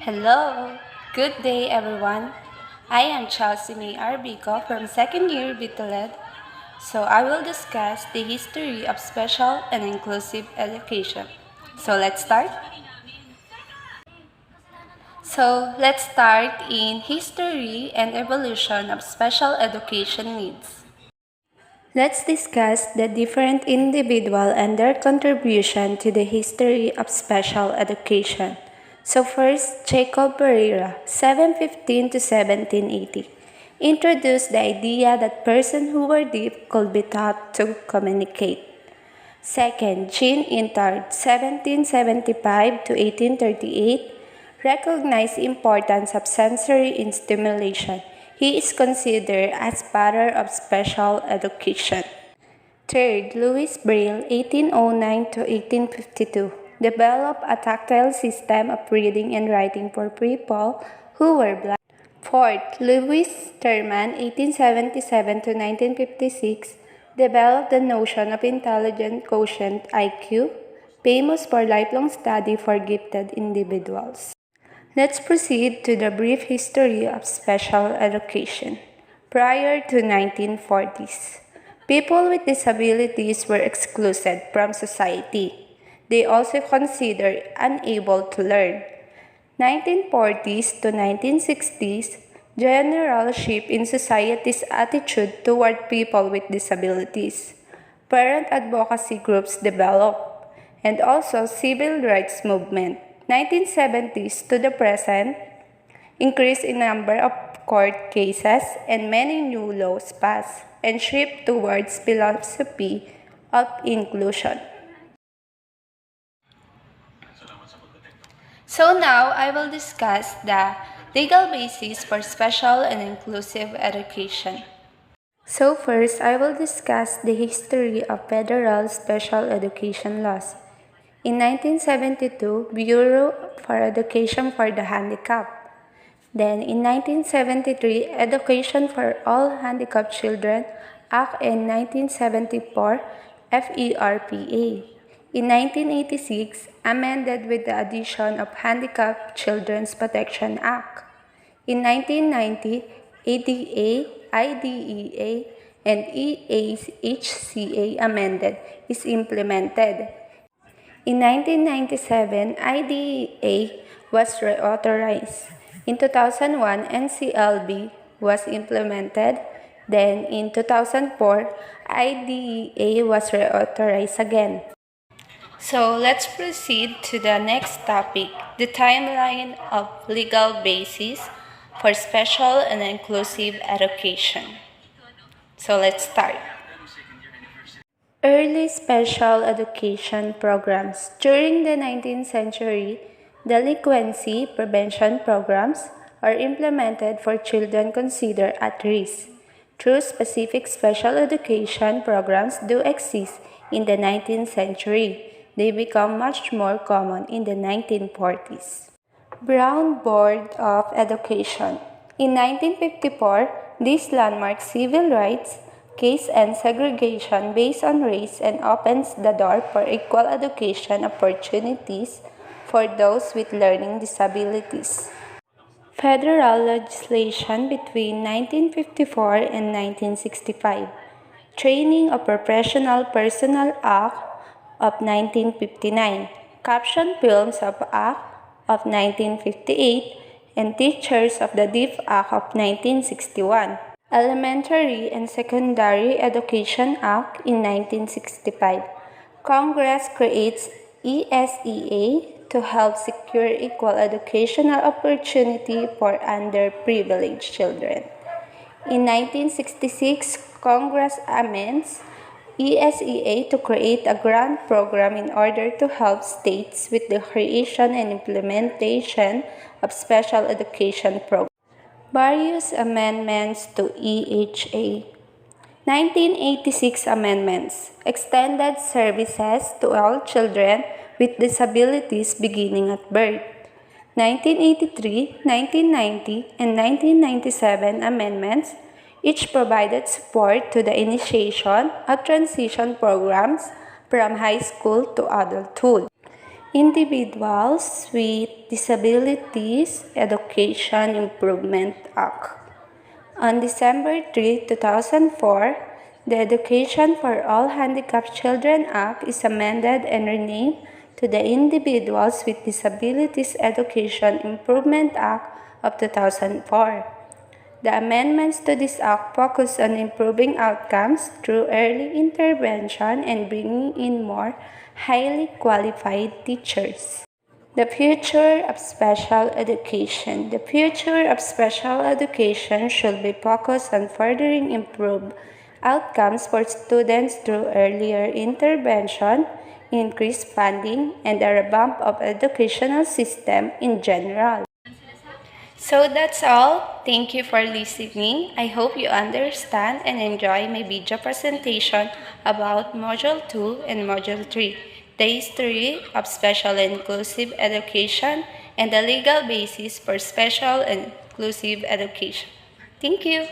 Hello, good day everyone. I am Chelsea May Arbico from second year Bitoled. So I will discuss the history of special and inclusive education. So let's start. Let's start in history and evolution of special education needs. Let's discuss the different individual and their contribution to the history of special education. So first, Jacob Pereira, 715 to 1780, introduced the idea that persons who were deaf could be taught to communicate. Second, Jean Intard, 1775 to 1838, recognized the importance of sensory stimulation. He is considered as father of special education. Third, Louis Braille, 1809 to 1852, developed a tactile system of reading and writing for people who were blind. Fourth, Louis Terman, 1877 to 1956, developed the notion of intelligence quotient (IQ), famous for lifelong study for gifted individuals. Let's proceed to the brief history of special education. Prior to 1940s, people with disabilities were excluded from society. They also considered unable to learn. 1940s to 1960s, general shift in society's attitude toward people with disabilities. Parent advocacy groups developed, and also civil rights movement. 1970s to the present, increase in number of court cases and many new laws passed and shift towards philosophy of inclusion. So now I will discuss the legal basis for special and inclusive education. So first, I will discuss the history of federal special education laws. In 1972, Bureau for Education for the Handicapped. Then in 1973, Education for All Handicapped Children Act, and 1974, FERPA. In 1986, amended with the addition of Handicapped Children's Protection Act. In 1990, ADA, IDEA, and EHCA amended is implemented. In 1997, IDEA was reauthorized. In 2001, NCLB was implemented. Then, in 2004, IDEA was reauthorized again. So, let's proceed to the next topic, the timeline of legal basis for special and inclusive education. So, let's start. Early special education programs. During the 19th century, delinquency prevention programs are implemented for children considered at risk. True specific special education programs do exist in the 19th century. They become much more common in the 1940s. Brown Board of Education. In 1954, this landmark civil rights case ends segregation based on race and opens the door for equal education opportunities for those with learning disabilities. Federal legislation between 1954 and 1965. Training of Professional Personnel Act of 1959. Caption Films of Act of 1958 and Teachers of the Deaf Act of 1961. Elementary and Secondary Education Act in 1965. Congress creates ESEA to help secure equal educational opportunity for underprivileged children. In 1966, Congress amends ESEA to create a grant program in order to help states with the creation and implementation of special education programs. Various amendments to EHA. 1986 amendments extended services to all children with disabilities beginning at birth. 1983, 1990, and 1997 amendments each provided support to the initiation of transition programs from high school to adulthood. Individuals with Disabilities Education Improvement Act. On December 3, 2004, the Education for All Handicapped Children Act is amended and renamed to the Individuals with Disabilities Education Improvement Act of 2004. The amendments to this act focus on improving outcomes through early intervention and bringing in more highly qualified teachers. The future of special education. The future of special education should be focused on furthering improved outcomes for students through earlier intervention, increased funding, and a revamp of educational system in general. So that's all. Thank you for listening. I hope you understand and enjoy my video presentation about Module 2 and Module 3, the history of special and inclusive education and the legal basis for special and inclusive education. Thank you.